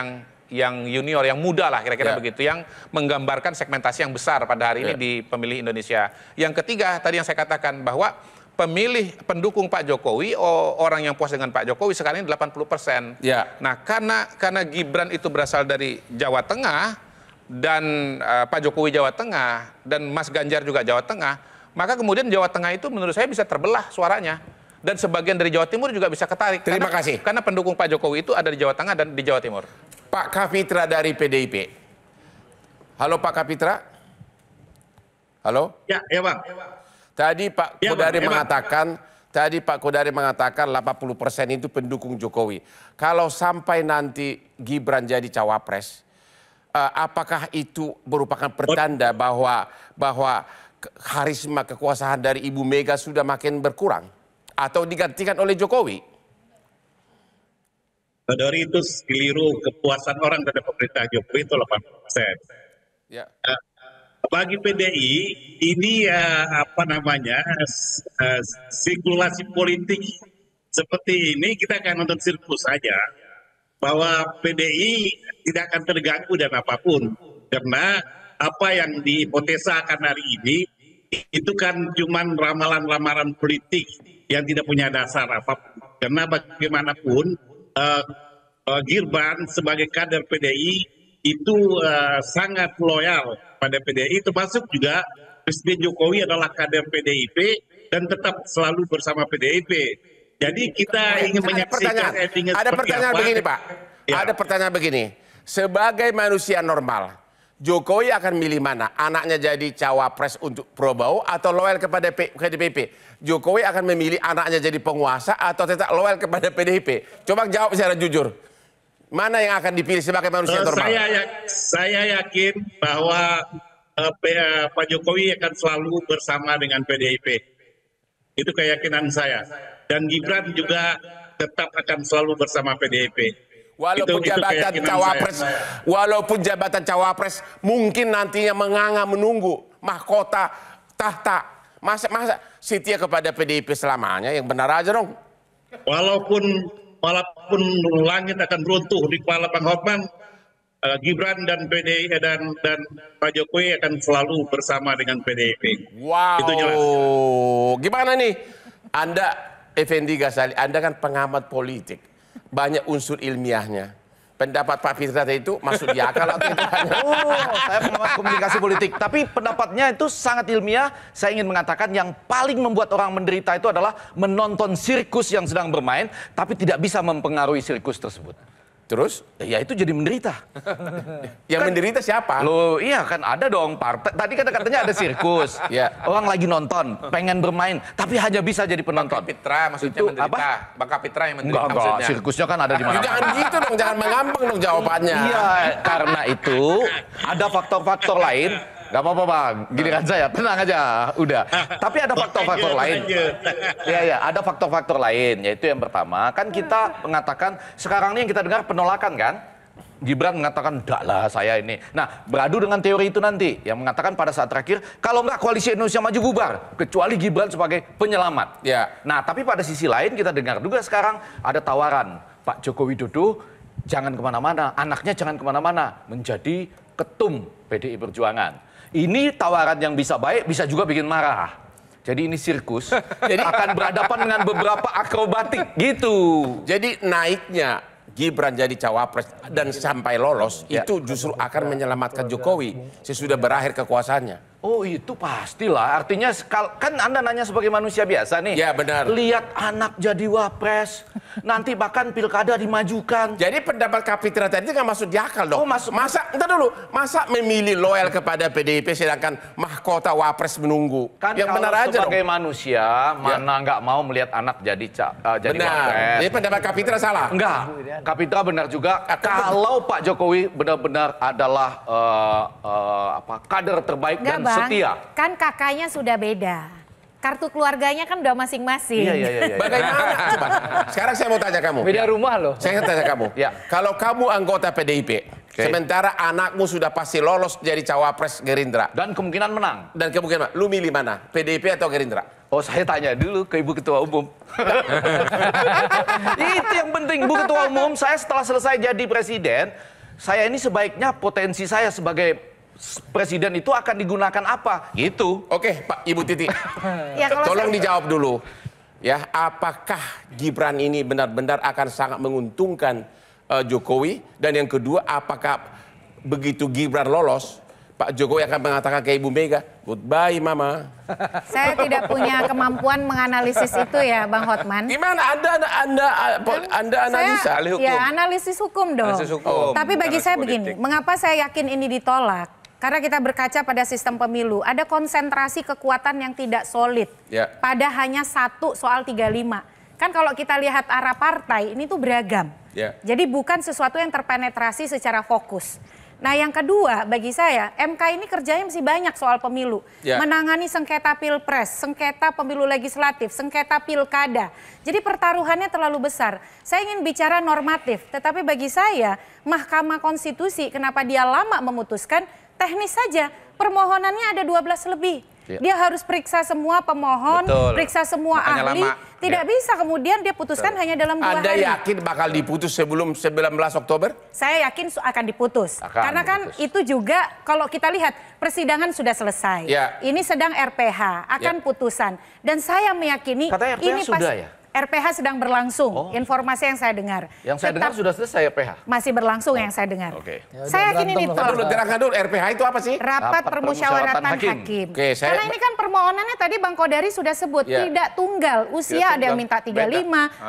yang junior, yang muda lah kira-kira begitu, yang menggambarkan segmentasi yang besar pada hari ini di pemilih Indonesia. Yang ketiga, tadi yang saya katakan bahwa pemilih pendukung Pak Jokowi, orang yang puas dengan Pak Jokowi sekarang ini 80%. Nah, karena Gibran itu berasal dari Jawa Tengah dan Pak Jokowi Jawa Tengah dan Mas Ganjar juga Jawa Tengah, maka kemudian Jawa Tengah itu menurut saya bisa terbelah suaranya. Dan sebagian dari Jawa Timur juga bisa ketarik. Terima kasih. Karena pendukung Pak Jokowi itu ada di Jawa Tengah dan di Jawa Timur. Pak Kapitra dari PDIP. Halo Pak Kapitra. Halo? Ya Bang. Tadi Pak Kodari mengatakan 80% itu pendukung Jokowi. Kalau sampai nanti Gibran jadi cawapres, apakah itu merupakan pertanda bahwa karisma kekuasaan dari Ibu Mega sudah makin berkurang atau digantikan oleh Jokowi? Dari itu keliru, kepuasan orang terhadap pemerintah Jokowi itu 80%. Ya. Bagi PDI ini sirkulasi politik seperti ini kita akan nonton sirkus saja, bahwa PDI tidak akan terganggu dan apapun, karena apa yang dihipotesa akan hari ini itu kan cuman ramalan-ramalan politik yang tidak punya dasar apapun. Karena bagaimanapun Gibran sebagai kader PDI itu sangat loyal pada PDI, termasuk juga Presiden Jokowi adalah kader PDIP dan tetap selalu bersama PDIP. Jadi kita ingin menyaksikan ada pertanyaan begini Pak. Ya. Ada pertanyaan begini. Sebagai manusia normal, Jokowi akan milih mana? Anaknya jadi cawapres untuk Prabowo atau loyal kepada PDIP? Jokowi akan memilih anaknya jadi penguasa atau tetap loyal kepada PDIP? Coba jawab secara jujur. Mana yang akan dipilih sebagai manusia normal? Saya yakin bahwa Pak Jokowi akan selalu bersama dengan PDIP. Itu keyakinan saya. Dan Gibran juga tetap akan selalu bersama PDIP. Walaupun jabatan cawapres mungkin nantinya menganga menunggu mahkota tahta. Masa setia kepada PDIP selamanya, yang benar aja dong. Walaupun langit akan runtuh di kepala Bang Hotman, Gibran dan PDIP dan Pak Jokowi akan selalu bersama dengan PDIP. Wow. Itu jelas. Gimana nih? Anda, Effendi Ghazali, Anda kan pengamat politik. Banyak unsur ilmiahnya. Pendapat Pak Fitra itu masuk di akal atau itu hanya... Saya pengamat komunikasi politik. Tapi pendapatnya itu sangat ilmiah. Saya ingin mengatakan yang paling membuat orang menderita itu adalah menonton sirkus yang sedang bermain, tapi tidak bisa mempengaruhi sirkus tersebut. Terus? Ya itu jadi menderita. Yang menderita siapa? Loh iya kan ada dong partai. Tadi katanya ada sirkus. Ya. Orang lagi nonton, pengen bermain, tapi hanya bisa jadi penonton. Bang Kapitra maksudnya itu menderita. Apa? Bang Kapitra yang menderita maksudnya. Sirkusnya kan ada di mana. Jangan gitu dong, jangan mengampang dong jawabannya. Iya, karena itu ada faktor-faktor lain. Gak apa-apa Bang, giliran saya, tenang aja, udah. Tapi ada faktor-faktor lain. Iya, ada faktor-faktor lain, yaitu yang pertama, kan kita mengatakan, sekarang ini yang kita dengar penolakan kan? Gibran mengatakan, enggak lah saya ini. Nah, beradu dengan teori itu nanti, yang mengatakan pada saat terakhir, kalau enggak koalisi Indonesia Maju bubar, kecuali Gibran sebagai penyelamat. Ya. Nah, tapi pada sisi lain kita dengar juga sekarang ada tawaran, Pak Joko Widodo jangan kemana-mana, anaknya jangan kemana-mana, menjadi ketum PDI Perjuangan. Ini tawaran yang bisa baik, bisa juga bikin marah. Jadi ini sirkus, jadi akan berhadapan dengan beberapa akrobatik gitu. Jadi naiknya Gibran jadi cawapres dan sampai lolos, itu justru akan menyelamatkan Jokowi sesudah berakhir kekuasaannya. Oh itu pastilah, artinya kan Anda nanya sebagai manusia biasa nih. Ya benar. Lihat anak jadi wapres, nanti bahkan pilkada dimajukan. Jadi pendapat Kapitra tadi nggak masuk di akal dong. Oh, Masa memilih loyal kepada PDIP sedangkan mahkota wapres menunggu? Kan yang benar aja sebagai dong. manusia, mana nggak mau melihat anak jadi wapres. Jadi pendapat Kapitra salah? Enggak, Kapitra benar juga. Kalau Pak Jokowi benar-benar adalah kader terbaik dan setia. Kan kakaknya sudah beda. Kartu keluarganya kan udah masing-masing. Iya. Bagaimana? Coba. Sekarang saya mau tanya kamu. Beda rumah loh. Saya tanya kamu. Ya. Kalau kamu anggota PDIP, sementara anakmu sudah pasti lolos jadi cawapres Gerindra. Dan kemungkinan menang. Dan kemungkinan, lu milih mana? PDIP atau Gerindra? Oh saya tanya dulu ke Ibu Ketua Umum. Itu yang penting, Bu Ketua Umum. Saya setelah selesai jadi presiden, saya ini sebaiknya potensi saya sebagai presiden itu akan digunakan apa? Gitu. Oke, Pak Ibu Titi. Ya, Tolong dijawab dulu. Ya, apakah Gibran ini benar-benar akan sangat menguntungkan Jokowi? Dan yang kedua, apakah begitu Gibran lolos, Pak Jokowi akan mengatakan ke Ibu Mega, goodbye Mama. Saya tidak punya kemampuan menganalisis itu ya, Bang Hotman. Gimana? Anda analisa? Ya, analisis hukum dong. Analisis hukum. Tapi bagi saya begini, mengapa saya yakin ini ditolak? Karena kita berkaca pada sistem pemilu, ada konsentrasi kekuatan yang tidak solid pada hanya satu soal 35. Kan kalau kita lihat arah partai, ini tuh beragam. Jadi bukan sesuatu yang terpenetrasi secara fokus. Nah yang kedua bagi saya, MK ini kerjanya masih banyak soal pemilu. Menangani sengketa pilpres, sengketa pemilu legislatif, sengketa pilkada. Jadi pertaruhannya terlalu besar. Saya ingin bicara normatif, tetapi bagi saya Mahkamah Konstitusi kenapa dia lama memutuskan, teknis saja, permohonannya ada 12 lebih. Dia harus periksa semua pemohon, periksa semua ahli. Tidak bisa kemudian dia putuskan hanya dalam 2 hari. Anda yakin bakal diputus sebelum 19 Oktober? Saya yakin akan diputus. Karena kan itu juga kalau kita lihat persidangan sudah selesai. Ini sedang RPH, akan putusan. Dan saya meyakini katanya RPH ini sudah ya? RPH sedang berlangsung. Informasi yang saya dengar. Yang saya dengar sudah selesai RPH. Masih berlangsung yang saya dengar. Ya, saya yakin ini Terangkan dulu RPH itu apa sih? Rapat permusyawaratan hakim. Karena ini kan permohonannya tadi Bang Kodari sudah sebut tidak tunggal. Usia ada yang minta 35,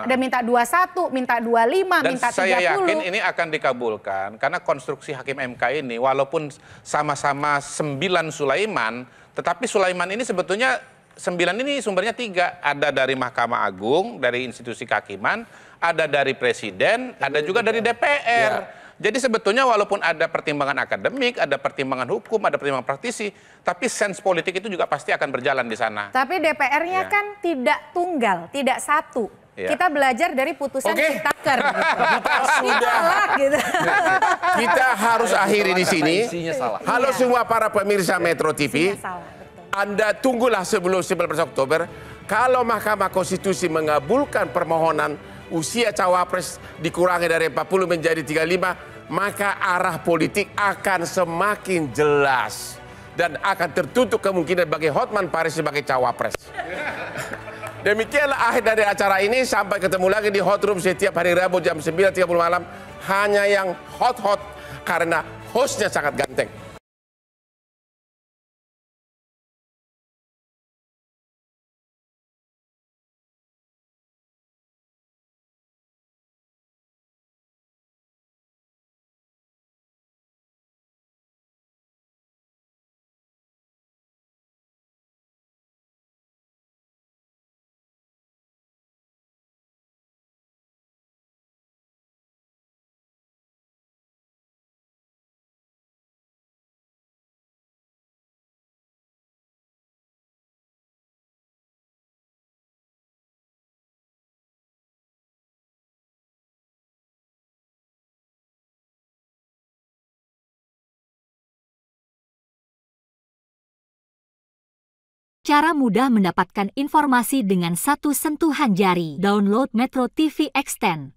ada minta 21, minta 25, dan minta 30. Saya yakin ini akan dikabulkan karena konstruksi hakim MK ini walaupun sama-sama 9 Sulaiman, tetapi Sulaiman ini sebetulnya 9 ini sumbernya 3. Ada dari Mahkamah Agung, dari institusi kehakiman, ada dari Presiden, ada juga dari DPR. Jadi sebetulnya walaupun ada pertimbangan akademik, ada pertimbangan hukum, ada pertimbangan praktisi, tapi sense politik itu juga pasti akan berjalan di sana. Tapi DPR-nya kan tidak tunggal, tidak satu. Kita belajar dari putusan Ciptaker. Gitu. Kita harus akhiri di sini. Halo semua para pemirsa Metro TV. Anda tunggulah sebelum 19 Oktober. Kalau Mahkamah Konstitusi mengabulkan permohonan usia cawapres dikurangi dari 40 menjadi 35, maka arah politik akan semakin jelas. Dan akan tertutup kemungkinan bagi Hotman Paris sebagai cawapres. Demikianlah akhir dari acara ini. Sampai ketemu lagi di Hot Room setiap hari Rabu jam 9.30 malam. Hanya yang hot-hot karena hostnya sangat ganteng. Cara mudah mendapatkan informasi dengan satu sentuhan jari. Download Metro TV Extend.